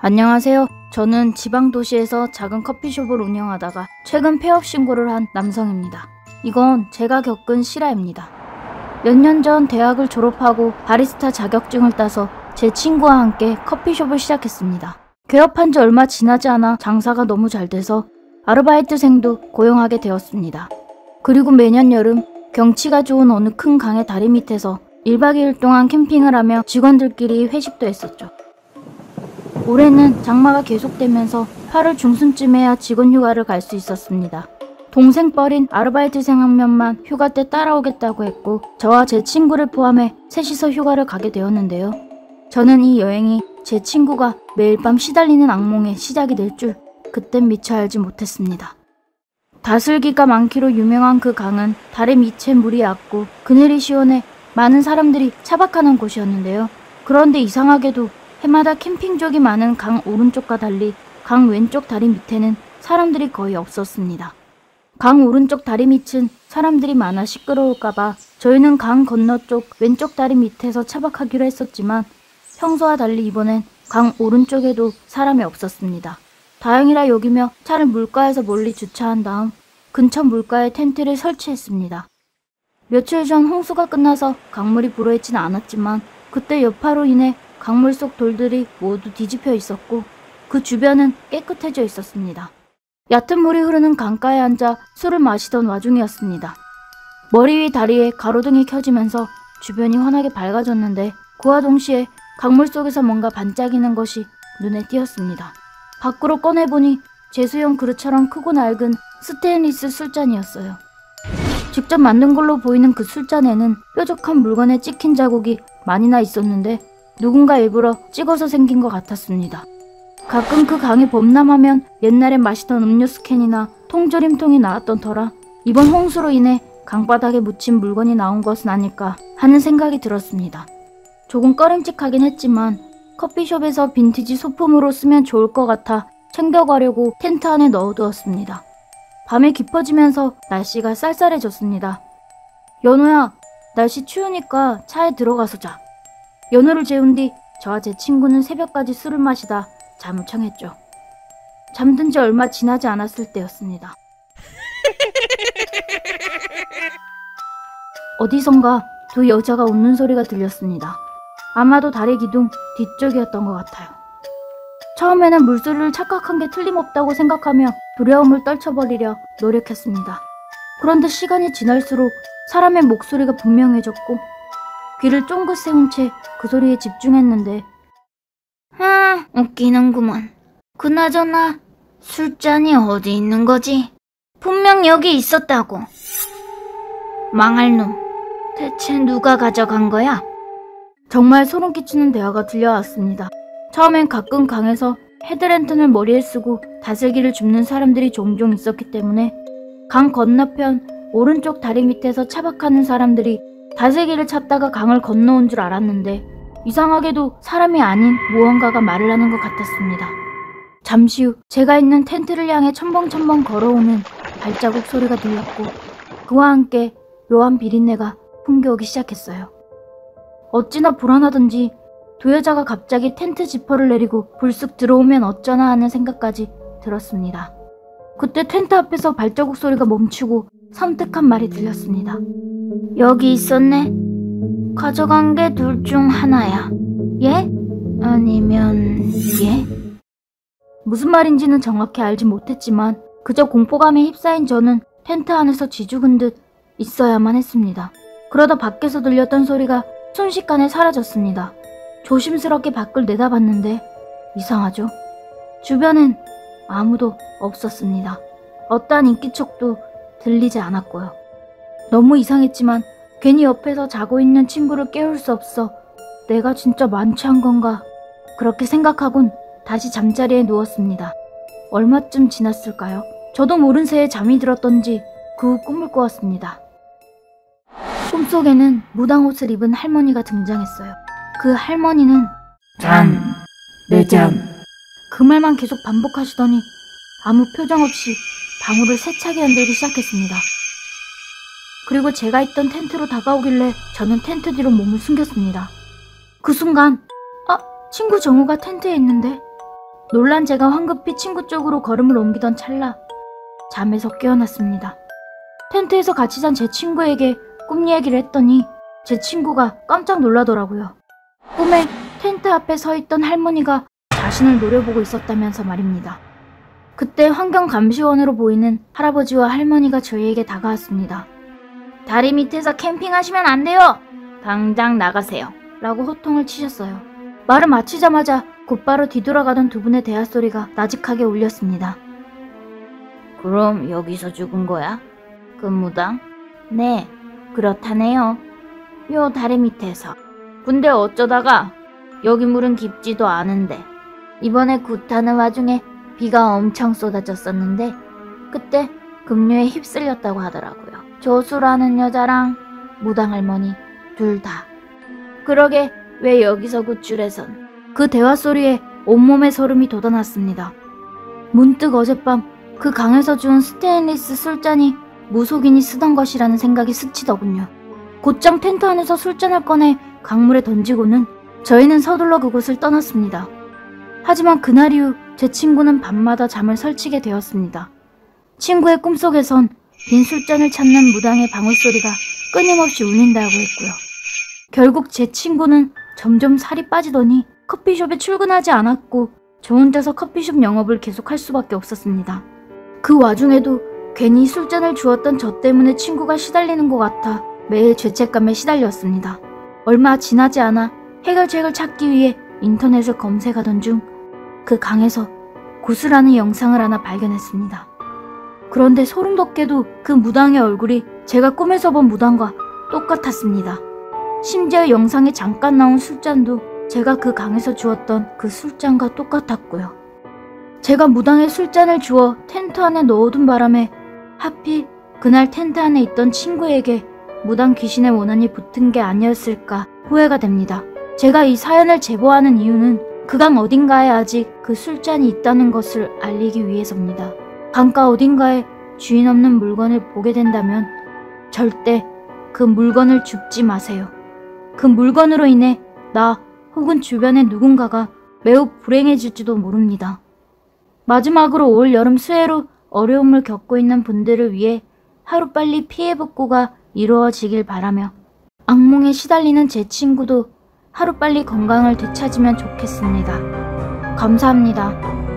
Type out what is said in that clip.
안녕하세요. 저는 지방 도시에서 작은 커피숍을 운영하다가 최근 폐업 신고를 한 남성입니다. 이건 제가 겪은 실화입니다. 몇 년 전 대학을 졸업하고 바리스타 자격증을 따서 제 친구와 함께 커피숍을 시작했습니다. 개업한 지 얼마 지나지 않아 장사가 너무 잘 돼서 아르바이트생도 고용하게 되었습니다. 그리고 매년 여름 경치가 좋은 어느 큰 강의 다리 밑에서 1박 2일 동안 캠핑을 하며 직원들끼리 회식도 했었죠. 올해는 장마가 계속되면서 8월 중순쯤에야 직원 휴가를 갈 수 있었습니다. 동생 뻘인 아르바이트생 한 명만 휴가 때 따라오겠다고 했고 저와 제 친구를 포함해 셋이서 휴가를 가게 되었는데요. 저는 이 여행이 제 친구가 매일 밤 시달리는 악몽의 시작이 될 줄 그땐 미처 알지 못했습니다. 다슬기가 많기로 유명한 그 강은 다리 밑에 물이 얕고 그늘이 시원해 많은 사람들이 차박하는 곳이었는데요. 그런데 이상하게도 해마다 캠핑족이 많은 강 오른쪽과 달리 강 왼쪽 다리 밑에는 사람들이 거의 없었습니다. 강 오른쪽 다리 밑은 사람들이 많아 시끄러울까봐 저희는 강 건너쪽 왼쪽 다리 밑에서 차박하기로 했었지만 평소와 달리 이번엔 강 오른쪽에도 사람이 없었습니다. 다행이라 여기며 차를 물가에서 멀리 주차한 다음 근처 물가에 텐트를 설치했습니다. 며칠 전 홍수가 끝나서 강물이 불어있지는 않았지만 그때 여파로 인해 강물 속 돌들이 모두 뒤집혀 있었고 그 주변은 깨끗해져 있었습니다. 얕은 물이 흐르는 강가에 앉아 술을 마시던 와중이었습니다. 머리 위 다리에 가로등이 켜지면서 주변이 환하게 밝아졌는데 그와 동시에 강물 속에서 뭔가 반짝이는 것이 눈에 띄었습니다. 밖으로 꺼내보니 제수형 그릇처럼 크고 낡은 스테인리스 술잔이었어요. 직접 만든 걸로 보이는 그 술잔에는 뾰족한 물건에 찍힌 자국이 많이나 있었는데 누군가 일부러 찍어서 생긴 것 같았습니다. 가끔 그 강이 범람하면 옛날에 마시던 음료수 캔이나 통조림통이 나왔던 터라 이번 홍수로 인해 강바닥에 묻힌 물건이 나온 것은 아닐까 하는 생각이 들었습니다. 조금 꺼림칙하긴 했지만 커피숍에서 빈티지 소품으로 쓰면 좋을 것 같아 챙겨가려고 텐트 안에 넣어두었습니다. 밤이 깊어지면서 날씨가 쌀쌀해졌습니다. 연우야, 날씨 추우니까 차에 들어가서 자. 연우를 재운 뒤 저와 제 친구는 새벽까지 술을 마시다 잠을 청했죠. 잠든 지 얼마 지나지 않았을 때였습니다. 어디선가 두 여자가 웃는 소리가 들렸습니다. 아마도 다리 기둥 뒤쪽이었던 것 같아요. 처음에는 물소리를 착각한 게 틀림없다고 생각하며 두려움을 떨쳐버리려 노력했습니다. 그런데 시간이 지날수록 사람의 목소리가 분명해졌고 귀를 쫑긋 세운 채 그 소리에 집중했는데 웃기는구먼. 그나저나 술잔이 어디 있는 거지? 분명 여기 있었다고. 망할 놈. 대체 누가 가져간 거야? 정말 소름 끼치는 대화가 들려왔습니다. 처음엔 가끔 강에서 헤드랜턴을 머리에 쓰고 다슬기를 줍는 사람들이 종종 있었기 때문에 강 건너편 오른쪽 다리 밑에서 차박하는 사람들이 다슬기를 찾다가 강을 건너온 줄 알았는데 이상하게도 사람이 아닌 무언가가 말을 하는 것 같았습니다. 잠시 후 제가 있는 텐트를 향해 첨벙첨벙 걸어오는 발자국 소리가 들렸고 그와 함께 묘한 비린내가 풍겨오기 시작했어요. 어찌나 불안하던지 두 여자가 갑자기 텐트 지퍼를 내리고 불쑥 들어오면 어쩌나 하는 생각까지 들었습니다. 그때 텐트 앞에서 발자국 소리가 멈추고 섬뜩한 말이 들렸습니다. 여기 있었네? 가져간 게 둘 중 하나야. 예? 아니면 예? 무슨 말인지는 정확히 알지 못했지만 그저 공포감에 휩싸인 저는 텐트 안에서 쥐죽은 듯 있어야만 했습니다. 그러다 밖에서 들렸던 소리가 순식간에 사라졌습니다. 조심스럽게 밖을 내다봤는데 이상하죠? 주변엔 아무도 없었습니다. 어떠한 인기척도 들리지 않았고요. 너무 이상했지만 괜히 옆에서 자고 있는 친구를 깨울 수 없어 내가 진짜 만취한 건가 그렇게 생각하곤 다시 잠자리에 누웠습니다. 얼마쯤 지났을까요? 저도 모른 새에 잠이 들었던지 그 후 꿈을 꾸었습니다. 꿈속에는 무당 옷을 입은 할머니가 등장했어요. 그 할머니는 잠, 내 잠. 그 말만 계속 반복하시더니 아무 표정 없이 방울을 세차게 흔들기 시작했습니다. 그리고 제가 있던 텐트로 다가오길래 저는 텐트 뒤로 몸을 숨겼습니다. 그 순간 친구 정우가 텐트에 있는데 놀란 제가 황급히 친구 쪽으로 걸음을 옮기던 찰나 잠에서 깨어났습니다. 텐트에서 같이 잔 제 친구에게 꿈 얘기를 했더니 제 친구가 깜짝 놀라더라고요. 꿈에 텐트 앞에 서 있던 할머니가 자신을 노려보고 있었다면서 말입니다. 그때 환경감시원으로 보이는 할아버지와 할머니가 저희에게 다가왔습니다. 다리 밑에서 캠핑하시면 안 돼요! 당장 나가세요! 라고 호통을 치셨어요. 말을 마치자마자 곧바로 뒤돌아가던 두 분의 대화소리가 나직하게 울렸습니다. 그럼 여기서 죽은 거야? 그 무당? 네, 그렇다네요. 요 다리 밑에서. 근데 어쩌다가 여기 물은 깊지도 않은데 이번에 굿하는 와중에 비가 엄청 쏟아졌었는데 그때 급류에 휩쓸렸다고 하더라고요. 조수라는 여자랑 무당 할머니 둘 다. 그러게 왜 여기서 구출해선. 그 대화 소리에 온몸에 소름이 돋아났습니다. 문득 어젯밤 그 강에서 주운 스테인리스 술잔이 무속인이 쓰던 것이라는 생각이 스치더군요. 곧장 텐트 안에서 술잔을 꺼내 강물에 던지고는 저희는 서둘러 그곳을 떠났습니다. 하지만 그날 이후 제 친구는 밤마다 잠을 설치게 되었습니다. 친구의 꿈속에선 빈 술잔을 찾는 무당의 방울소리가 끊임없이 울린다고 했고요. 결국 제 친구는 점점 살이 빠지더니 커피숍에 출근하지 않았고 저 혼자서 커피숍 영업을 계속할 수밖에 없었습니다. 그 와중에도 괜히 술잔을 주었던 저 때문에 친구가 시달리는 것 같아 매일 죄책감에 시달렸습니다. 얼마 지나지 않아 해결책을 찾기 위해 인터넷을 검색하던 중 그 강에서 구슬하는 영상을 하나 발견했습니다. 그런데 소름 돋게도 그 무당의 얼굴이 제가 꿈에서 본 무당과 똑같았습니다. 심지어 영상에 잠깐 나온 술잔도 제가 그 강에서 주었던 그 술잔과 똑같았고요. 제가 무당의 술잔을 주워 텐트 안에 넣어둔 바람에 하필 그날 텐트 안에 있던 친구에게 무당 귀신의 원한이 붙은 게 아니었을까 후회가 됩니다. 제가 이 사연을 제보하는 이유는 그 강 어딘가에 아직 그 술잔이 있다는 것을 알리기 위해서입니다. 강가 어딘가에 주인 없는 물건을 보게 된다면 절대 그 물건을 줍지 마세요. 그 물건으로 인해 나 혹은 주변의 누군가가 매우 불행해질지도 모릅니다. 마지막으로 올 여름 수해로 어려움을 겪고 있는 분들을 위해 하루빨리 피해 복구가 이루어지길 바라며 악몽에 시달리는 제 친구도 하루빨리 건강을 되찾으면 좋겠습니다. 감사합니다.